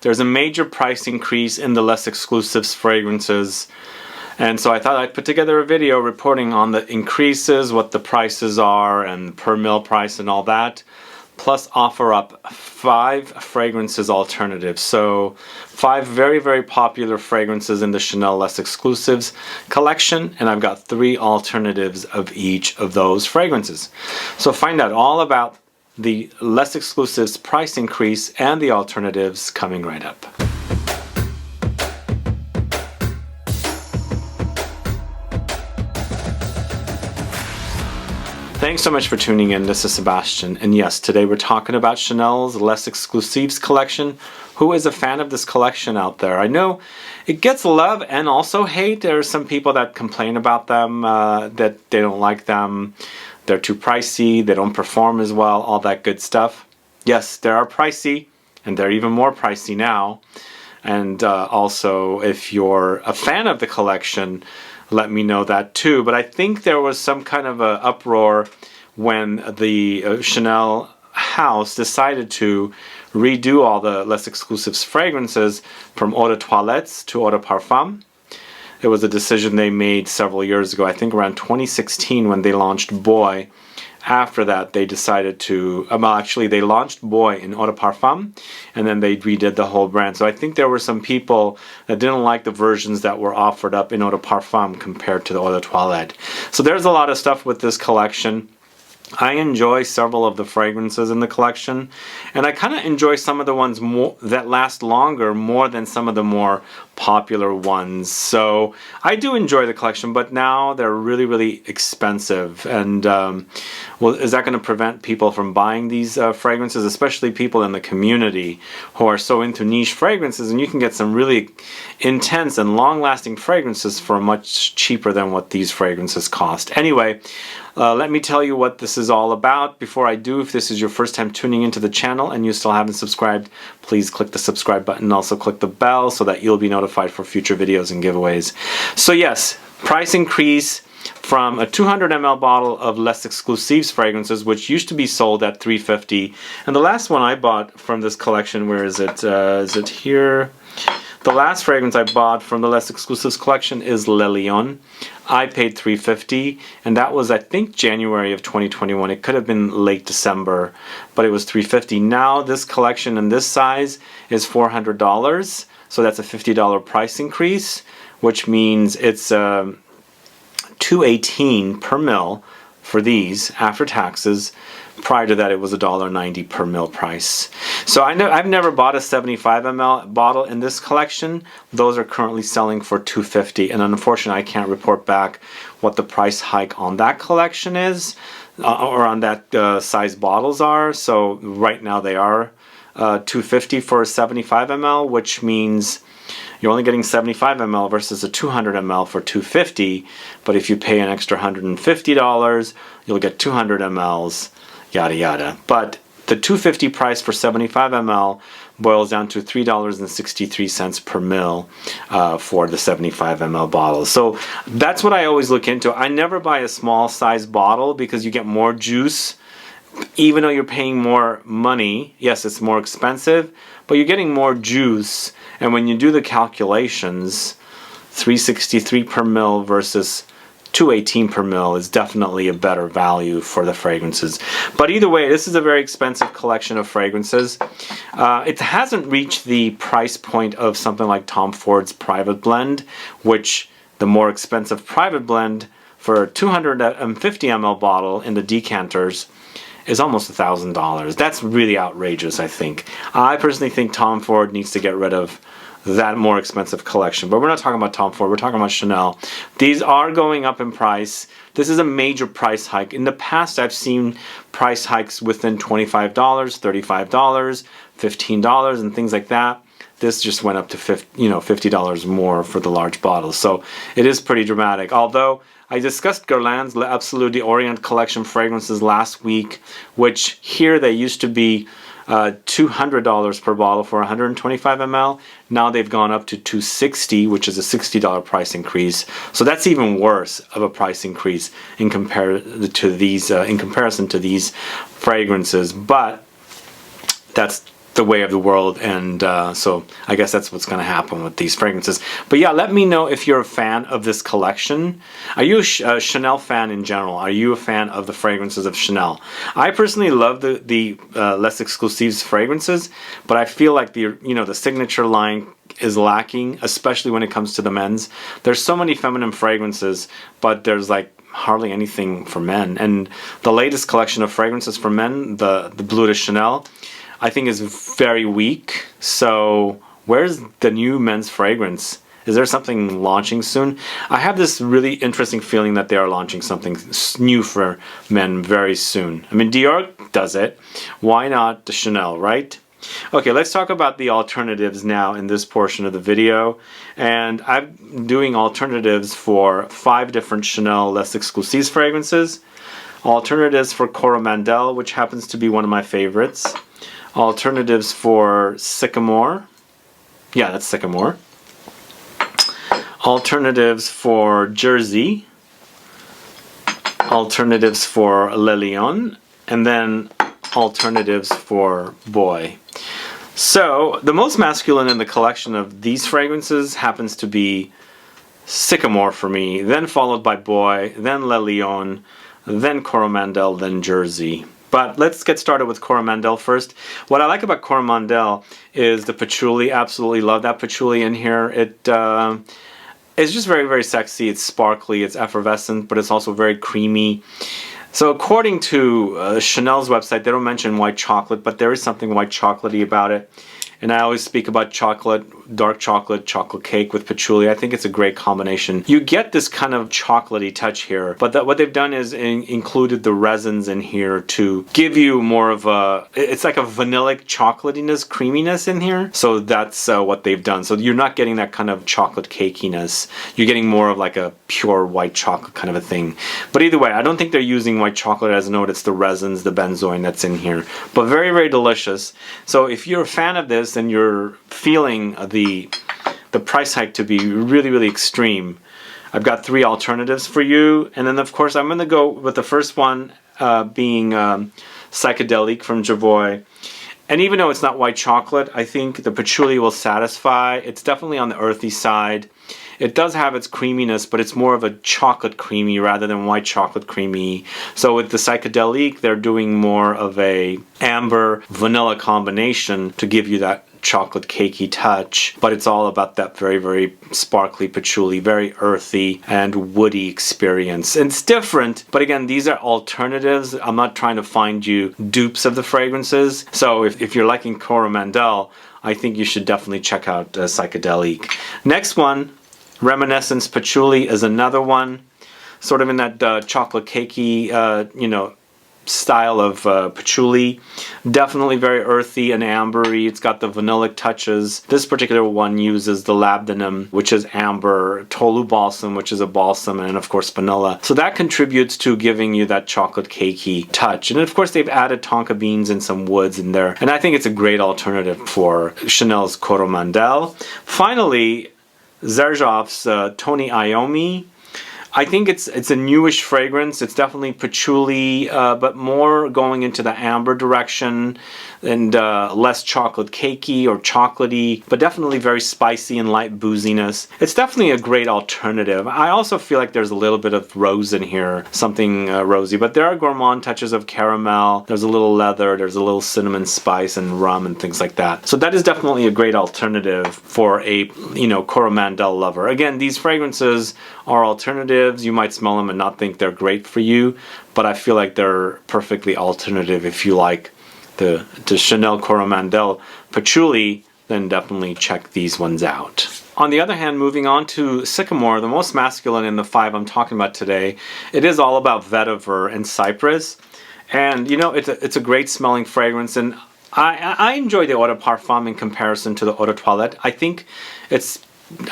There's a major price increase in the Les Exclusifs fragrances, and so I thought I'd put together a video reporting on the increases, what the prices are, and per mil price and all that, plus offer up 5 fragrances alternatives. So 5 very, very popular fragrances in the Chanel Les Exclusifs collection, and I've got 3 alternatives of each of those fragrances. So find out all about the Les Exclusifs price increase and the alternatives coming right up. Thanks so much for tuning in. This is Sebastian, and yes, today we're talking about Chanel's Les Exclusifs collection. Who is a fan of this collection out there? I know it gets love and also hate. There are some people that complain about them, that they don't like them. They're too pricey, they don't perform as well, all that good stuff. Yes, they are pricey, and they're even more pricey now. And also, if you're a fan of the collection, let me know that too. But I think there was some kind of an uproar when the Chanel house decided to redo all the Les Exclusifs fragrances from eau de toilettes to eau de parfum. It was a decision they made several years ago, I think around 2016 when they launched Boy. After that, they decided to, well, actually they launched Boy in eau de parfum, and then they redid the whole brand. So I think there were some people that didn't like the versions that were offered up in eau de parfum compared to the eau de toilette. So there's a lot of stuff with this collection. I enjoy several of the fragrances in the collection, and I kind of enjoy some of the ones more that last longer more than some of the more popular ones. So I do enjoy the collection, but now they're really, really expensive. And well, is that going to prevent people from buying these fragrances, especially people in the community who are so into niche fragrances? And you can get some really intense and long-lasting fragrances for much cheaper than what these fragrances cost. Anyway, let me tell you what this is all about. Before I do, if this is your first time tuning into the channel and you still haven't subscribed, please click the subscribe button and also click the bell so that you'll be notified for future videos and giveaways. So yes, price increase from a 200 ml bottle of Les Exclusifs fragrances, which used to be sold at $350. And the last one I bought from this collection, where is it? Is it here? The last fragrance I bought from the Les Exclusifs collection is Le Lion. I paid $350, and that was, I think, January of 2021. It could have been late December, but it was $350. Now this collection in this size is $400, so that's a $50 price increase, which means it's $218 per mil for these after taxes. Prior to that, it was $1.90 per mil price. So I've never bought a 75 ml bottle in this collection. Those are currently selling for $250, and unfortunately I can't report back what the price hike on that collection is, or on that size bottles are. So right now they are $250 for a 75 ml, which means you're only getting 75 ml versus a 200 ml for $250. But if you pay an extra $150, you'll get 200 mls. Yada yada. But the $250 price for 75 ml boils down to $3.63 per mil for the 75 ml bottle. So that's what I always look into. I never buy a small size bottle because you get more juice. Even though you're paying more money, yes, it's more expensive, but you're getting more juice. And when you do the calculations, $3.63 per mil versus $218 per mil is definitely a better value for the fragrances. But either way, this is a very expensive collection of fragrances. It hasn't reached the price point of something like Tom Ford's Private Blend, which the more expensive Private Blend for a 250 ml bottle in the decanters is almost $1,000. That's really outrageous, I think. I personally think Tom Ford needs to get rid of that more expensive collection. But we're not talking about Tom Ford, we're talking about Chanel. These are going up in price. This is a major price hike. In the past, I've seen price hikes within $25, $35, $15, and things like that. This just went up to $50 more for the large bottles. So it is pretty dramatic. Although I discussed Guerlain's L'Absolu d'Orient collection fragrances last week, which here they used to be $200 per bottle for 125 ml. Now they've gone up to $260, which is a $60 price increase. So that's even worse of a price increase in comparison to these fragrances. But that's the way of the world, and so I guess that's what's going to happen with these fragrances. But yeah, let me know if you're a fan of this collection. Are you a Chanel fan in general? Are you a fan of the fragrances of Chanel? I personally love the Les Exclusifs fragrances, but I feel like the signature line is lacking, especially when it comes to the men's. There's so many feminine fragrances, but there's like hardly anything for men. And the latest collection of fragrances for men, the Bleu de Chanel, I think is very weak. So where's the new men's fragrance? Is there something launching soon? I have this really interesting feeling that they are launching something new for men very soon. I mean, Dior does it. Why not the Chanel, right? Okay, let's talk about the alternatives now in this portion of the video. And I'm doing alternatives for 5 different Chanel Les Exclusifs fragrances. Alternatives for Coromandel, which happens to be one of my favorites. Alternatives for Sycomore. Yeah, that's Sycomore. Alternatives for Jersey. Alternatives for Le Lion. And then alternatives for Boy. So, the most masculine in the collection of these fragrances happens to be Sycomore for me, then followed by Boy, then Le Lion, then Coromandel, then Jersey. But let's get started with Coromandel first. What I like about Coromandel is the patchouli. Absolutely love that patchouli in here. It's just very, very sexy. It's sparkly, it's effervescent, but it's also very creamy. So according to Chanel's website, they don't mention white chocolate, but there is something white chocolatey about it. And I always speak about chocolate, dark chocolate cake with patchouli. I think it's a great combination. You get this kind of chocolatey touch here, but what they've done is included the resins in here to give you more of it's like a vanillic chocolatiness, creaminess in here. So that's what they've done. So you're not getting that kind of chocolate cakiness. You're getting more of like a pure white chocolate kind of a thing. But either way, I don't think they're using white chocolate as a note. It's the resins, the benzoin that's in here. But very, very delicious. So if you're a fan of this, and you're feeling the price hike to be really, really extreme, I've got 3 alternatives for you. And then of course I'm going to go with the first one being Psychedelique from JOVOY. And even though it's not white chocolate, I think the patchouli will satisfy. It's definitely on the earthy side. It does have its creaminess, but it's more of a chocolate creamy rather than white chocolate creamy. So with the Psychedelique, they're doing more of a amber vanilla combination to give you that chocolate cakey touch, but it's all about that very, very sparkly patchouli, very earthy and woody experience. And it's different, but again, these are alternatives. I'm not trying to find you dupes of the fragrances. So if you're liking Coromandel, I think you should definitely check out Psychedelique. Next one, Reminiscence Patchouli, is another one, sort of in that chocolate cakey, style of patchouli. Definitely very earthy and ambery. It's got the vanillic touches. This particular one uses the Labdanum, which is amber, Tolu balsam, which is a balsam, and of course vanilla. So that contributes to giving you that chocolate cakey touch. And of course they've added tonka beans and some woods in there. And I think it's a great alternative for Chanel's Coromandel. Finally, XERJOFF's Tony IOMMI. I think it's a newish fragrance. It's definitely patchouli, but more going into the amber direction and less chocolate cakey or chocolatey, but definitely very spicy and light booziness. It's definitely a great alternative. I also feel like there's a little bit of rose in here, something rosy, but there are gourmand touches of caramel. There's a little leather, there's a little cinnamon spice and rum and things like that. So that is definitely a great alternative for a, Coromandel lover. Again, these fragrances are alternatives. You might smell them and not think they're great for you, but I feel like they're perfectly alternative if you like the Chanel Coromandel Patchouli, then definitely check these ones out. On the other hand, moving on to Sycomore, the most masculine in the 5 I'm talking about today, it is all about vetiver and cypress. And it's a great smelling fragrance, and I enjoy the Eau de Parfum in comparison to the Eau de Toilette. I think it's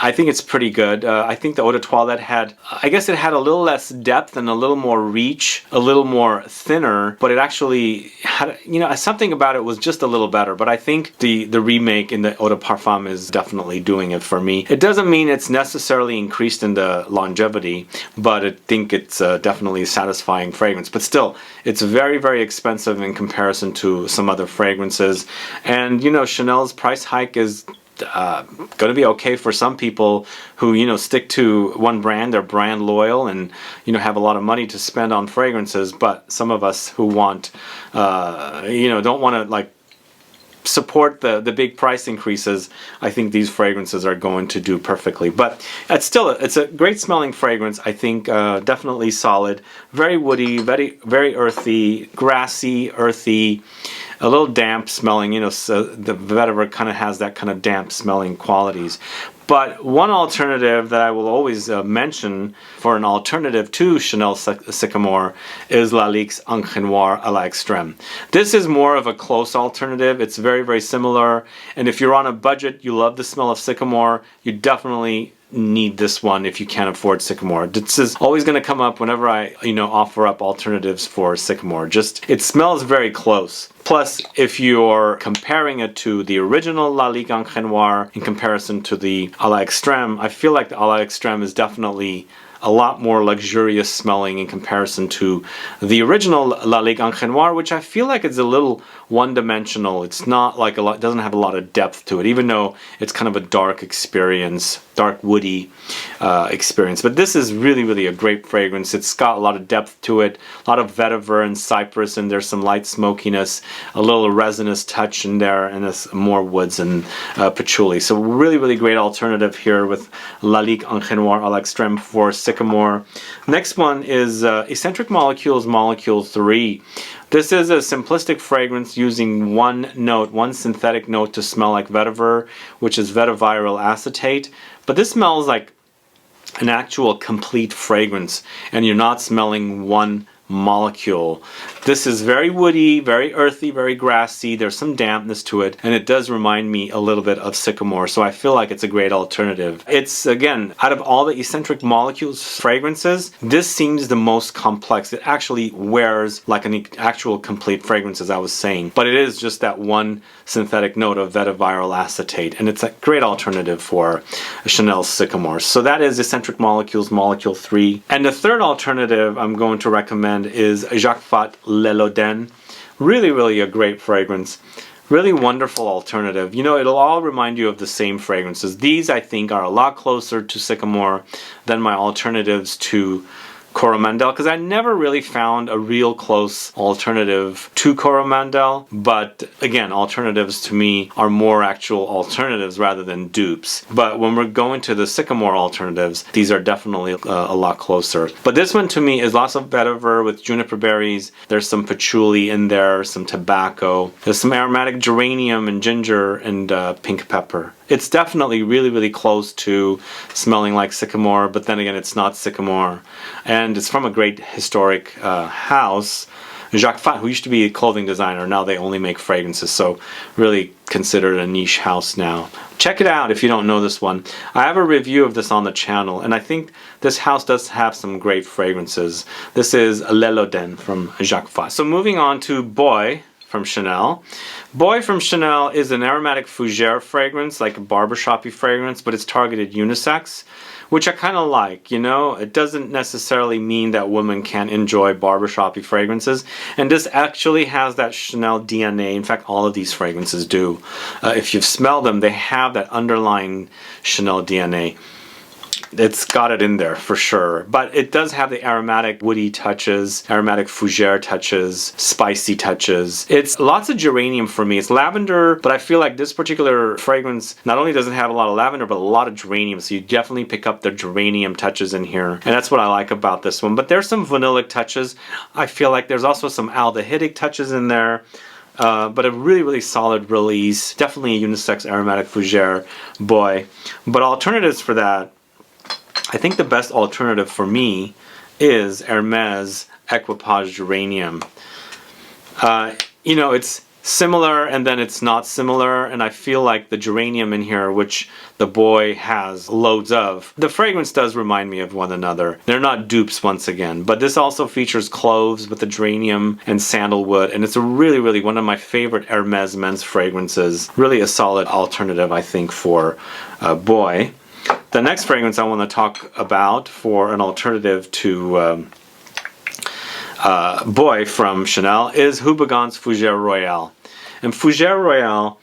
I think it's pretty good. I think the Eau de Toilette had, I guess it had a little less depth and a little more reach, a little more thinner, but it actually had, you know, something about it was just a little better. But I think the remake in the Eau de Parfum is definitely doing it for me. It doesn't mean it's necessarily increased in the longevity, but I think it's definitely a satisfying fragrance. But still, it's very, very expensive in comparison to some other fragrances. And, you know, Chanel's price hike is going to be okay for some people who, you know, stick to one brand, they're brand loyal, and, you know, have a lot of money to spend on fragrances. But some of us who want, you know, don't want to like support the big price increases, I think these fragrances are going to do perfectly. But it's a great smelling fragrance. I think definitely solid, very woody, very earthy, grassy, earthy, a little damp smelling. You know, so the vetiver kind of has that kind of damp smelling qualities. But one alternative that I will always mention for an alternative to Chanel Sycomore is Lalique's Encre Noire à l'Extrême. This is more of a close alternative. It's very, very similar. And if you're on a budget, you love the smell of Sycomore, you definitely need this one if you can't afford Sycomore. This is always going to come up whenever I, you know, offer up alternatives for Sycomore. Just, it smells very close. Plus, if you're comparing it to the original Lalique Encre Noire in comparison to the à l'Extrême, I feel like the à l'Extrême is definitely a lot more luxurious smelling in comparison to the original Lalique Encre Noire, which I feel like it's a little one-dimensional. It's not like doesn't have a lot of depth to it, even though it's kind of a dark experience, dark woody experience. But this is really, really a great fragrance. It's got a lot of depth to it, a lot of vetiver and cypress, and there's some light smokiness, a little resinous touch in there, and there's more woods and patchouli. So really, really great alternative here with Lalique Encre Noire à l'Extrême for Sycomore. Next one is Eccentric Molecules Molecule 3. This is a simplistic fragrance using one synthetic note to smell like vetiver, which is vetiviryl acetate. But this smells like an actual complete fragrance, and you're not smelling one molecule. This is very woody, very earthy, very grassy. There's some dampness to it, and it does remind me a little bit of Sycomore, so I feel like it's a great alternative. It's, again, out of all the Eccentric Molecules fragrances, this seems the most complex. It actually wears like an actual complete fragrance, as I was saying, but it is just that one synthetic note of vetiviryl acetate, and it's a great alternative for Chanel Sycomore. So that is Eccentric Molecules Molecule 3. And the third alternative I'm going to recommend is Jacques Fat Le Loden. Really, really a great fragrance. Really wonderful alternative. You know, it'll all remind you of the same fragrances. These, I think, are a lot closer to Sycomore than my alternatives to Coromandel, because I never really found a real close alternative to Coromandel. But again, alternatives to me are more actual alternatives rather than dupes. But when we're going to the Sycomore alternatives, these are definitely a lot closer. But this one to me is lots of vetiver with juniper berries. There's some patchouli in there, some tobacco. There's some aromatic geranium and ginger and pink pepper. It's definitely really, really close to smelling like Sycomore, but then again, it's not Sycomore. And it's from a great historic house, Jacques Fat, who used to be a clothing designer. Now they only make fragrances, so really considered a niche house now. Check it out if you don't know this one. I have a review of this on the channel, and I think this house does have some great fragrances. This is Le Loden from Jacques Fat. So moving on to Boy from Chanel. Boy from Chanel is an aromatic fougere fragrance, like a barbershop-y fragrance, but it's targeted unisex, which I kind of like, you know. It doesn't necessarily mean that women can't enjoy barbershop-y fragrances, and this actually has that Chanel DNA. In fact, all of these fragrances do. If you've smelled them, they have that underlying Chanel DNA. It's got it in there for sure, but it does have the aromatic woody touches, aromatic fougere touches, spicy touches. It's lots of geranium for me. It's lavender, but I feel like this particular fragrance not only doesn't have a lot of lavender, but a lot of geranium, so you definitely pick up the geranium touches in here, and that's what I like about this one. But there's some vanillic touches. I feel like there's also some aldehydic touches in there. But a really, really solid release. Definitely a unisex aromatic fougere Boy. But alternatives for that, I think the best alternative for me is Hermes Equipage Geranium. You know, it's similar and then it's not similar, and I feel like the geranium in here, which the boy has loads of, the fragrance does remind me of one another. They're not dupes once again, but this also features cloves with the geranium and sandalwood, and it's a really one of my favorite Hermes men's fragrances. Really a solid alternative, I think, for boy. The next fragrance I want to talk about for an alternative to boy from Chanel is Houbigan's Fougère Royale. And Fougère Royale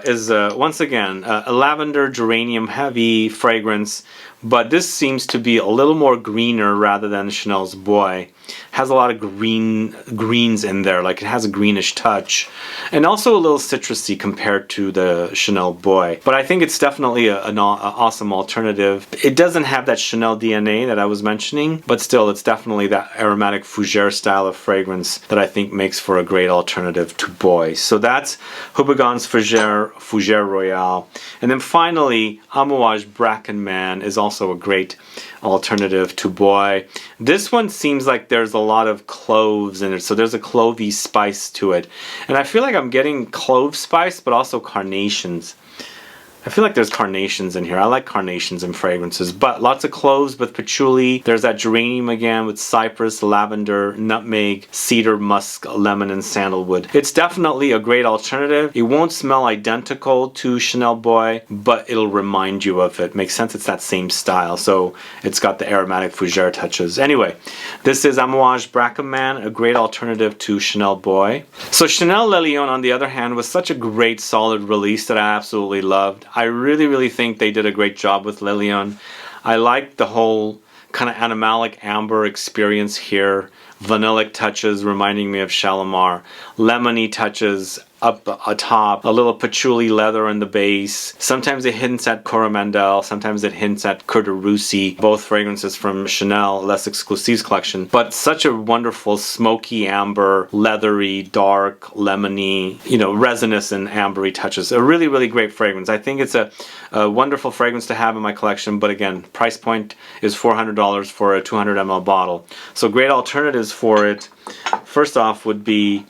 is once again a lavender geranium heavy fragrance, but this seems to be a little more greener rather than Chanel's Boy. Has a lot of greens in there, like it has a greenish touch, and also a little citrusy compared to the Chanel Boy. But I think it's definitely an awesome alternative. It doesn't have that Chanel DNA that I was mentioning, but still it's definitely that aromatic fougère style of fragrance that I think makes for a great alternative to Boy. So that's Houbigan's Fougère Royale. And then finally, Amouage Bracken Man is also a great alternative to Boy. This one seems like there's a lot of cloves in it, so there's a clovey spice to it. And I feel like I'm getting clove spice, but also carnations. I feel like there's carnations in here. I like carnations in fragrances, but lots of cloves with patchouli. There's that geranium again with cypress, lavender, nutmeg, cedar, musk, lemon, and sandalwood. It's definitely a great alternative. It won't smell identical to Chanel Boy, but it'll remind you of it. Makes sense, it's that same style, so it's got the aromatic fougère touches. Anyway, this is Amouage Bracken Man, a great alternative to Chanel Boy. So Chanel Le Lion, on the other hand, was such a great solid release that I absolutely loved. I really think they did a great job with Le Lion. I like the whole kind of animalic amber experience here. Vanillic touches reminding me of Shalimar. Lemony touches up atop. A little patchouli leather in the base. Sometimes it hints at Coromandel. Sometimes it hints at Coeur de Russie. Both fragrances from Chanel Les Exclusifs collection. But such a wonderful smoky amber, leathery, dark, lemony, you know, resinous and ambery touches. A really great fragrance. I think it's a wonderful fragrance to have in my collection. But again, price point is $400 for a 200 ml bottle. So great alternatives for it. First off would be,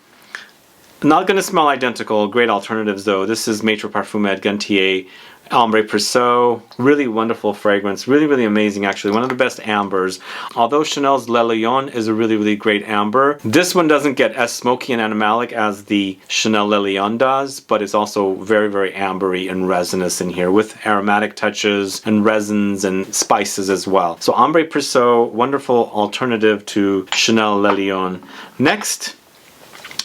not going to smell identical, great alternatives though. This is Maître Parfum Ed Gantier Ambre Perso. Really wonderful fragrance, really amazing actually. One of the best ambers. Although Chanel's Le Lion is a really great amber, this one doesn't get as smoky and animalic as the Chanel Le Lion does, but it's also very ambery and resinous in here with aromatic touches and resins and spices as well. So Ambre Perso, wonderful alternative to Chanel Le Lion. Next,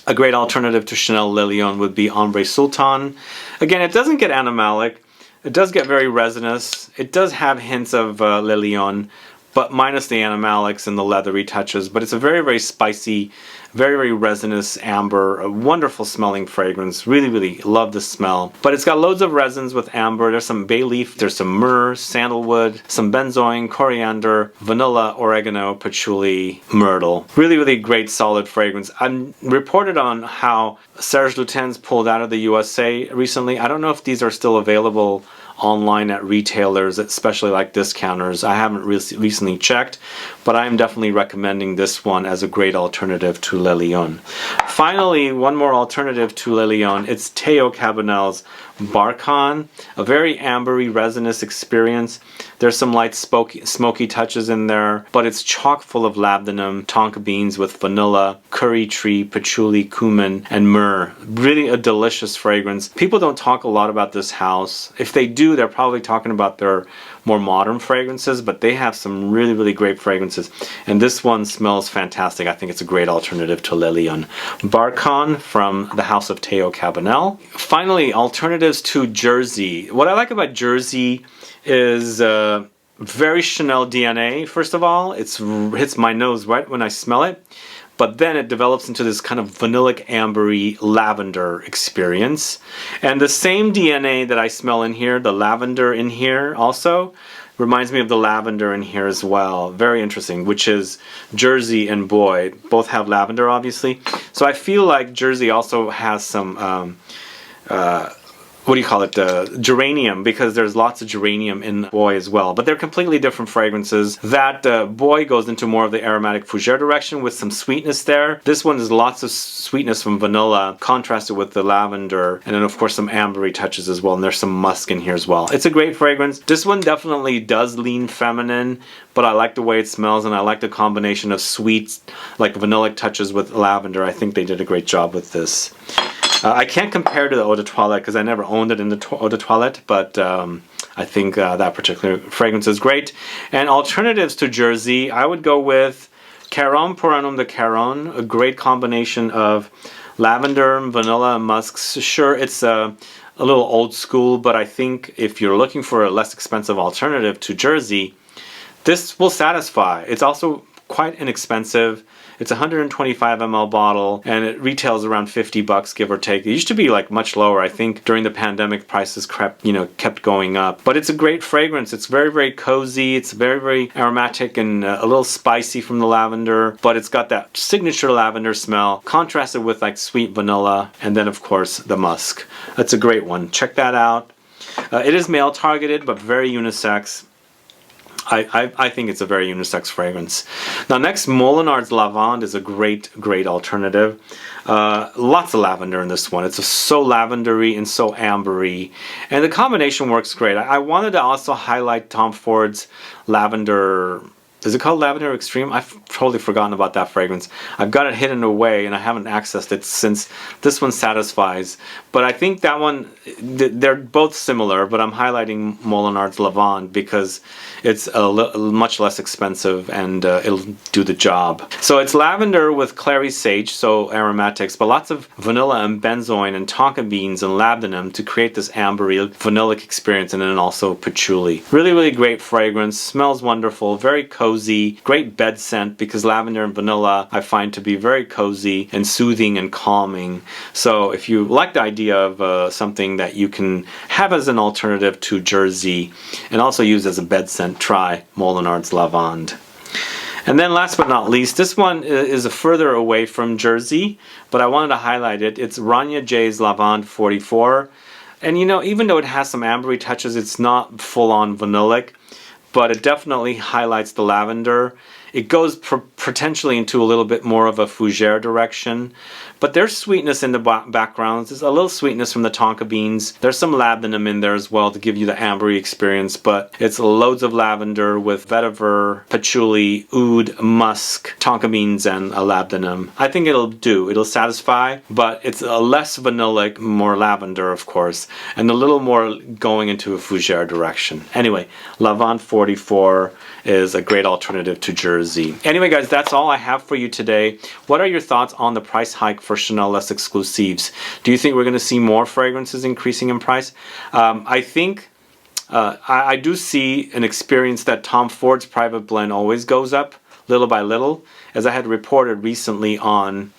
a great alternative to Chanel Le Lion would be Ambre Sultan. Again, it doesn't get animalic. It does get very resinous. It does have hints of Le Lion, but minus the animalics and the leathery touches. But it's a very spicy, very resinous amber, a wonderful smelling fragrance. Really love the smell. But it's got loads of resins with amber. There's some bay leaf, there's some myrrh, sandalwood, some benzoin, coriander, vanilla, oregano, patchouli, myrtle. Really great solid fragrance. I'm reported on how Serge Lutens pulled out of the USA recently. I don't know if these are still available online at retailers, especially like discounters. I haven't recently checked, but I'm definitely recommending this one as a great alternative to Le Lion. Finally, one more alternative to Le Lion. It's Théo Cabinel's Barkhane, a very ambery, resinous experience. There's some light smoky touches in there, but it's chock full of labdanum, tonka beans with vanilla, curry tree, patchouli, cumin, and myrrh. Really a delicious fragrance. People don't talk a lot about this house. If they do, they're probably talking about their more modern fragrances, but they have some really great fragrances. And this one smells fantastic. I think it's a great alternative to Le Lion. Barkhane from the house of Théo Cabinel. Finally, alternatives to Jersey. What I like about Jersey is very Chanel DNA. First of all, it hits my nose right when I smell it. But then it develops into this kind of vanillic, ambery, lavender experience. And the same DNA that I smell in here, the lavender in here also, reminds me of the lavender in here as well. Very interesting, which is Jersey and Boy. Both have lavender, obviously. So I feel like Jersey also has some what do you call it, geranium, because there's lots of geranium in Boy as well. But they're completely different fragrances. That Boy goes into more of the aromatic fougere direction with some sweetness there. This one is lots of sweetness from vanilla, contrasted with the lavender, and then of course some ambery touches as well, and there's some musk in here as well. It's a great fragrance. This one definitely does lean feminine, but I like the way it smells, and I like the combination of sweet, like vanillic touches with lavender. I think they did a great job with this. I can't compare to the Eau de Toilette because I never owned it in the Eau de Toilette, but I think that particular fragrance is great. And alternatives to Jersey, I would go with Caron pour un homme de Caron, a great combination of lavender, vanilla, and musks. Sure, it's a little old school, but I think if you're looking for a less expensive alternative to Jersey, this will satisfy. It's also quite inexpensive. It's a 125 ml bottle, and it retails around 50 bucks, give or take. It used to be like much lower. I think during the pandemic, prices kept going up. But it's a great fragrance. It's very, very cozy. It's very, very aromatic and a little spicy from the lavender, but it's got that signature lavender smell, contrasted with like sweet vanilla, and then of course the musk. That's a great one. Check that out. It is male targeted, but very unisex. I think it's a very unisex fragrance. Now next, Molinard's Lavande is a great alternative. Lots of lavender in this one. It's so lavendery and so ambery, and the combination works great. I wanted to also highlight Tom Ford's Lavender. Is it called Lavender Extreme? I've totally forgotten about that fragrance. I've got it hidden away and I haven't accessed it since this one satisfies. But I think that one, they're both similar, but I'm highlighting Molinard's Lavande because it's much less expensive and it'll do the job. So it's lavender with clary sage, so aromatics, but lots of vanilla and benzoin and tonka beans and labdanum to create this ambery vanillic experience, and then also patchouli. Really, really great fragrance. Smells wonderful, very cozy, great bed scent, because lavender and vanilla I find to be very cozy and soothing and calming. So if you like the idea of something that you can have as an alternative to Jersey and also use as a bed scent, try Molinard's Lavande. And then last but not least, this one is further away from Jersey, but I wanted to highlight it. It's Rania J's Lavande 44. And you know, even though it has some ambery touches, it's not full-on vanillic, but it definitely highlights the lavender. It goes potentially into a little bit more of a fougere direction, but there's sweetness in the background. There's a little sweetness from the tonka beans. There's some labdanum in there as well to give you the ambery experience, but it's loads of lavender with vetiver, patchouli, oud, musk, tonka beans, and a labdanum. I think it'll do. It'll satisfy, but it's a less vanillic, more lavender, of course, and a little more going into a fougere direction. Anyway, Lavande 44 is a great alternative to Jersey. Anyway guys, that's all I have for you today. What are your thoughts on the price hike for Chanel Les Exclusifs? Do you think we're going to see more fragrances increasing in price? I think I do see an experience that Tom Ford's private blend always goes up little by little, as I had reported recently on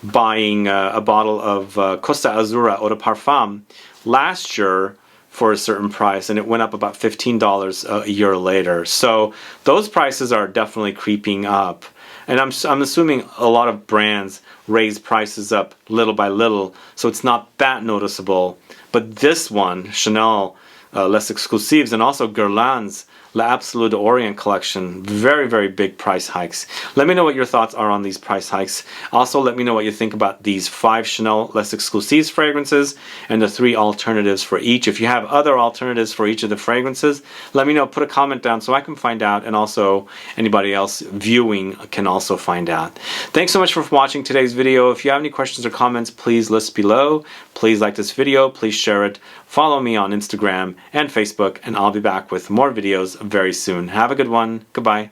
buying a bottle of Costa Azzurra Eau de Parfum last year for a certain price, and it went up about $15 a year later. So those prices are definitely creeping up, and I'm assuming a lot of brands raise prices up little by little, so it's not that noticeable. But this one, Chanel Les Exclusifs, and also Guerlain's L'Absolu d'Orient collection, very, very big price hikes. Let me know what your thoughts are on these price hikes. Also, let me know what you think about these 5 Chanel Les Exclusifs fragrances and the 3 alternatives for each. If you have other alternatives for each of the fragrances, let me know. Put a comment down so I can find out, and also anybody else viewing can also find out. Thanks so much for watching today's video. If you have any questions or comments, please list below. Please like this video. Please share it. Follow me on Instagram and Facebook, and I'll be back with more videos very soon. Have a good one. Goodbye.